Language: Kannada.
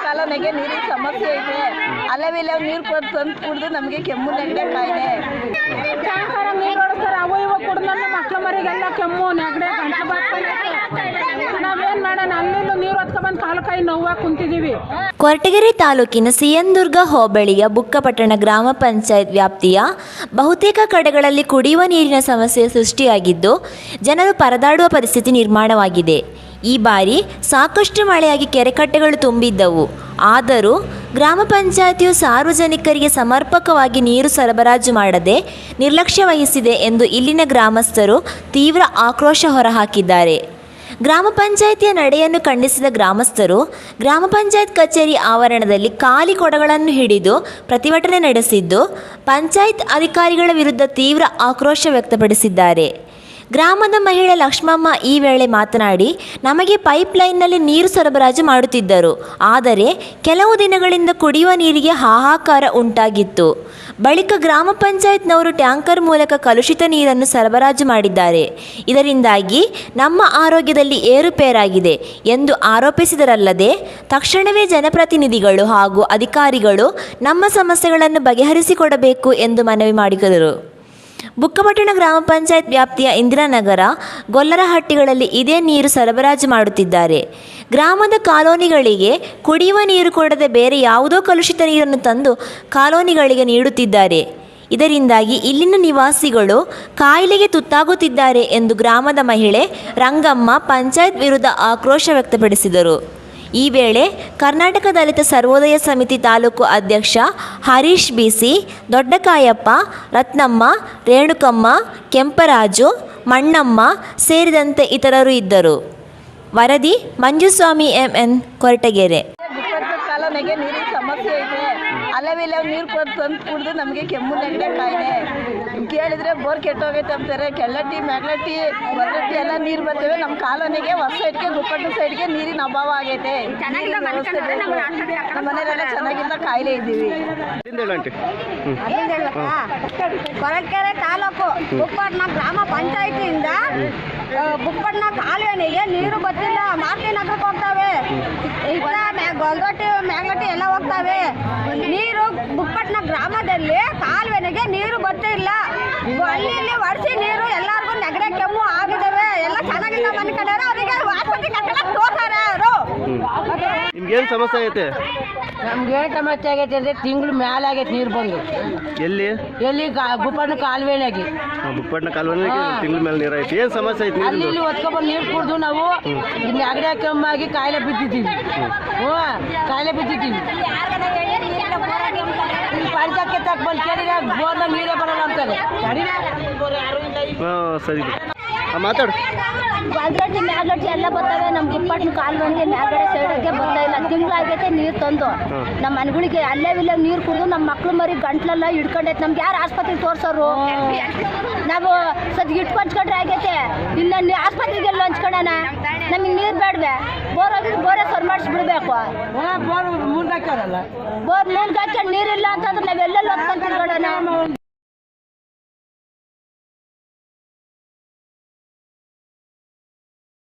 ಕಾಲನೆಗೆ ನೀರಿನ ಸಮಸ್ಯೆ ಐತೆ. ಅಲ್ಲವಿಲ್ಲ ನೀರು ತಂದು ಕುಡಿದು ನಮಗೆ ಕೆಮ್ಮು ನೆಗಡಿ ಕಾಯಿಲೆ. ಟ್ಯಾಂಕರ್ ನೀರು ಹೊಡ್ತಾರೆ, ಅವು ಇವು ಕುಡಿದು ನಮ್ಮ ಮಕ್ಳು ಮರಿಗೆಲ್ಲ ಕೆಮ್ಮು ನೆಗಡಿ ನಾವೇನು ಮಾಡೋಣ? ಅಲ್ಲಿಂದ ನೀರು ಹೊತ್ಕೊಂಡ್ಬಂದು ಕಾಲು ಕೈ ನೋವಾಗಿ ಕುಂತಿದ್ದೀವಿ. ಕೊರಟಗೆರೆ ತಾಲೂಕಿನ ಸಿಯಂದುರ್ಗ ಹೋಬಳಿಯ ಬುಕ್ಕಪಟ್ಟಣ ಗ್ರಾಮ ಪಂಚಾಯತ್ ವ್ಯಾಪ್ತಿಯ ಬಹುತೇಕ ಕಡೆಗಳಲ್ಲಿ ಕುಡಿಯುವ ನೀರಿನ ಸಮಸ್ಯೆ ಸೃಷ್ಟಿಯಾಗಿದ್ದು ಜನರು ಪರದಾಡುವ ಪರಿಸ್ಥಿತಿ ನಿರ್ಮಾಣವಾಗಿದೆ. ಈ ಬಾರಿ ಸಾಕಷ್ಟು ಮಳೆಯಾಗಿ ಕೆರೆಕಟ್ಟೆಗಳು ತುಂಬಿದ್ದವು. ಆದರೂ ಗ್ರಾಮ ಪಂಚಾಯತಿಯು ಸಾರ್ವಜನಿಕರಿಗೆ ಸಮರ್ಪಕವಾಗಿ ನೀರು ಸರಬರಾಜು ಮಾಡದೆ ನಿರ್ಲಕ್ಷ್ಯ ವಹಿಸಿದೆ ಎಂದು ಇಲ್ಲಿನ ಗ್ರಾಮಸ್ಥರು ತೀವ್ರ ಆಕ್ರೋಶ ಹೊರಹಾಕಿದ್ದಾರೆ. ಗ್ರಾಮ ಪಂಚಾಯಿತಿಯ ನಡೆಯನ್ನು ಖಂಡಿಸಿದ ಗ್ರಾಮಸ್ಥರು ಗ್ರಾಮ ಪಂಚಾಯತ್ ಕಚೇರಿ ಆವರಣದಲ್ಲಿ ಖಾಲಿ ಕೊಡಗಳನ್ನು ಹಿಡಿದು ಪ್ರತಿಭಟನೆ ನಡೆಸಿದ್ದು ಪಂಚಾಯತ್ ಅಧಿಕಾರಿಗಳ ವಿರುದ್ಧ ತೀವ್ರ ಆಕ್ರೋಶ ವ್ಯಕ್ತಪಡಿಸಿದ್ದಾರೆ. ಗ್ರಾಮದ ಮಹಿಳೆ ಲಕ್ಷ್ಮಮ್ಮ ಈ ವೇಳೆ ಮಾತನಾಡಿ, ನಮಗೆ ಪೈಪ್ಲೈನ್ನಲ್ಲಿ ನೀರು ಸರಬರಾಜು ಮಾಡುತ್ತಿದ್ದರು, ಆದರೆ ಕೆಲವು ದಿನಗಳಿಂದ ಕುಡಿಯುವ ನೀರಿಗೆ ಹಾಹಾಕಾರ ಉಂಟಾಗಿತ್ತು. ಬಳಿಕ ಗ್ರಾಮ ಪಂಚಾಯತ್ನವರು ಟ್ಯಾಂಕರ್ ಮೂಲಕ ಕಲುಷಿತ ನೀರನ್ನು ಸರಬರಾಜು ಮಾಡಿದ್ದಾರೆ. ಇದರಿಂದಾಗಿ ನಮ್ಮ ಆರೋಗ್ಯದಲ್ಲಿ ಏರುಪೇರಾಗಿದೆ ಎಂದು ಆರೋಪಿಸಿದರಲ್ಲದೆ ತಕ್ಷಣವೇ ಜನಪ್ರತಿನಿಧಿಗಳು ಹಾಗೂ ಅಧಿಕಾರಿಗಳು ನಮ್ಮ ಸಮಸ್ಯೆಗಳನ್ನು ಬಗೆಹರಿಸಿಕೊಡಬೇಕು ಎಂದು ಮನವಿ ಮಾಡಿದರು. ಬುಕ್ಕಪಟ್ಟಣ ಗ್ರಾಮ ಪಂಚಾಯತ್ ವ್ಯಾಪ್ತಿಯ ಇಂದಿರಾನಗರ, ಗೊಲ್ಲರಹಟ್ಟಿಗಳಲ್ಲಿ ಇದೇ ನೀರು ಸರಬರಾಜು ಮಾಡುತ್ತಿದ್ದಾರೆ. ಗ್ರಾಮದ ಕಾಲೋನಿಗಳಿಗೆ ಕುಡಿಯುವ ನೀರು ಕೊಡದೆ ಬೇರೆ ಯಾವುದೋ ಕಲುಷಿತ ನೀರನ್ನು ತಂದು ಕಾಲೋನಿಗಳಿಗೆ ನೀಡುತ್ತಿದ್ದಾರೆ. ಇದರಿಂದಾಗಿ ಇಲ್ಲಿನ ನಿವಾಸಿಗಳು ಕಾಯಿಲೆಗೆ ತುತ್ತಾಗುತ್ತಿದ್ದಾರೆ ಎಂದು ಗ್ರಾಮದ ಮಹಿಳೆ ರಂಗಮ್ಮ ಪಂಚಾಯತ್ ವಿರುದ್ಧ ಆಕ್ರೋಶ ವ್ಯಕ್ತಪಡಿಸಿದರು. ಈ ವೇಳೆ ಕರ್ನಾಟಕ ದಲಿತ ಸರ್ವೋದಯ ಸಮಿತಿ ತಾಲೂಕು ಅಧ್ಯಕ್ಷ ಹರೀಶ್ ಬಿಸಿ, ದೊಡ್ಡಕಾಯಪ್ಪ, ರತ್ನಮ್ಮ, ರೇಣುಕಮ್ಮ, ಕೆಂಪರಾಜು, ಮಣ್ಣಮ್ಮ ಸೇರಿದಂತೆ ಇತರರು ಇದ್ದರು. ವರದಿ ಮಂಜುಸ್ವಾಮಿ MN, ಕೊರಟಗೆರೆ. ಕಾಲನೆಗೆ ನೀರಿನ ಸಮಸ್ಯೆ ಐತೆ. ಅಲ್ಲವಿಲ್ಲ ನೀರು ತಂದು ಕುಡಿದು ನಮಗೆ ಕೆಮ್ಮು ನೆಗಡಿ ಕಾಯಿಲೆ. ಕೇಳಿದ್ರೆ ಬೋರ್ ಕೆಟ್ಟೋಗೈತೆ ಅಂತಾರೆ. ಕೆಳ್ಳಟ್ಟಿ, ಮ್ಯಾಗ್ಲಟ್ಟಿ, ಹೊರಗಟ್ಟಿ ಎಲ್ಲ ನೀರು ಬರ್ತವೆ. ನಮ್ಮ ಕಾಲೋನಿಗೆ ಹೊಸ ಸೈಡ್ಗೆ, ಗುಪ್ಪಟ್ಟು ಸೈಡ್ಗೆ ನೀರಿನ ಅಭಾವ ಆಗೈತೆ. ನಮ್ಮ ಮನೆಯಲ್ಲೆಲ್ಲ ಚೆನ್ನಾಗಿಲ್ಲ, ಕಾಯಿಲೆ ಇದ್ದೀವಿ. ಕೊರಟಗೆರೆ ತಾಲೂಕು ಬುಕ್ಕಪಟ್ಟಣ ಗ್ರಾಮ ಪಂಚಾಯತಿಯಿಂದ ಬುಕ್ಕಪಟ್ಟಣ ಕಾಲುವೆನಿಗೆ ನೀರು ಗೊತ್ತಿಲ್ಲ. ಮಾರ್ತಿ ನಗರಕ್ಕೆ ಹೋಗ್ತಾವೆ, ಗೊಲ್ಗಟ್ಟಿ, ಮ್ಯಾಗ್ಲಟ್ಟಿ ಎಲ್ಲ ಹೋಗ್ತಾವೆ. ನೀರು ಬುಕ್ಕಪಟ್ಟಣ ಗ್ರಾಮದಲ್ಲಿ ಕಾಲುವೆನಿಗೆ ನೀರು ಗೊತ್ತಿಲ್ಲ. ಅಲ್ಲಿ ಇಲ್ಲಿ ಒಡಿಸಿ ನೀರು ಎಲ್ಲರಿಗೂ ನೆಗಡಿ ಕೆಮ್ಮು ಆಗಿದ್ದಾವೆ. ಎಲ್ಲ ಚೆನ್ನಾಗಿಲ್ಲ ಮನೆ ಕಡೆ ಅವರಿಗೆ ಆಸ್ಪತ್ರೆ ಕರ್ಕೊಂಡು ಹೋಗ್ತಾರೆ. ಅವರು ನಿಮ್ಗೇನು ಸಮಸ್ಯೆ ಆಗೈತೆ? ನಮ್ಗೆ ಸಮಸ್ಯೆ ಆಗೈತೆ ಅಂದರೆ ತಿಂಗಳು ಮೇಲೆ ಆಗೈತೆ ನೀರು ಬಂದು. ಎಲ್ಲಿ ಗುಪ್ಪಣ್ಣ ಕಾಲುವೆನಾಗಿ, ಬುಕ್ಕಪಟ್ಟಣ ಕಾಲುವೆ ತಿಂಗಳ ಮೇಲೆ ನೀರು ಐತಿ. ಏನು ಸಮಸ್ಯೆ ಐತಿ? ಅಲ್ಲಿ ಇಲ್ಲಿ ಹೊತ್ಕೊಬಂದು ನೀರು ಕುಡಿದು ನಾವು ನೆಗಡಿ ಕೆಮ್ಮಾಗಿ ಕಾಯಿಲೆ ಬಿದ್ದಿದ್ದೀವಿ. ಕಾಯಿಲೆ ಬಿದ್ದಿದ್ದೀವಿ. ಪಂಚಾಯತ್ಗೆ ತಕ್ಕ ಬಂದು ಕೇಳಿದ್ರೆ ಬೋರ್ನಾಗ ನೀರೇ ಬರೋಲ್ಲ ಅಂತಾರೆ. ಸರಿ, ಮಾತಾಡು. ಗೊಲ್ಗಟ್ಟಿ, ಮ್ಯಾಗ್ಲಟ್ಟಿ ಎಲ್ಲ ಬರ್ತವೆ. ನಮ್ಮ ಬುಕ್ಕಪಟ್ಟಣ ಕಾಲುವೆಗೆ ಮ್ಯಾಗಡೆ ಸೈಡ್ಗೆ ಬರ್ತಾ ಇಲ್ಲ. ತಿಂಗಳಾಗೈತೆ ನೀರು ತಂದು ನಮ್ಮ ಮನೆಗಳಿಗೆ ಅಲ್ಲೇ ಇಲ್ಲೇ ನೀರು ಕುಡಿದು ನಮ್ಮ ಮಕ್ಳು ಮರಿ ಗಂಟ್ಲೆಲ್ಲ ಹಿಡ್ಕೊಂಡೈತೆ. ನಮ್ಗೆ ಯಾರು ಆಸ್ಪತ್ರೆಗೆ ತೋರ್ಸೋರು? ನಾವು ಸದ್ಯ ಇಟ್ಕೊಂಡ್ರೆ ಆಗೈತೆ. ಇಲ್ಲ ಆಸ್ಪತ್ರೆಗೆ ಎಲ್ಲ ಹಂಚ್ಕೊಳ್ಳೋಣ. ನಮಗೆ ನೀರು ಬೇಡವೆ? ಬೋರ್ ಹೋಗಿದ್ದು ಬೋರೇ ಸರ್ ಮಾಡಿಸ್ಬಿಡ್ಬೇಕು. ಬೋರ್ ಮುಂದೆ ಹಾಕ್ಯಾರಲ್ಲ, ಬೋರ್ ಮುಂದೆ ಹಾಕ್ಕೊಂಡು ನೀರಿಲ್ಲ ಅಂತಂದ್ರೆ ನಾವೆಲ್ಲೆಲ್ಲ ಹೊತ್ಕೊಂಡು ತಿರ್ಗಾಡೋಣ.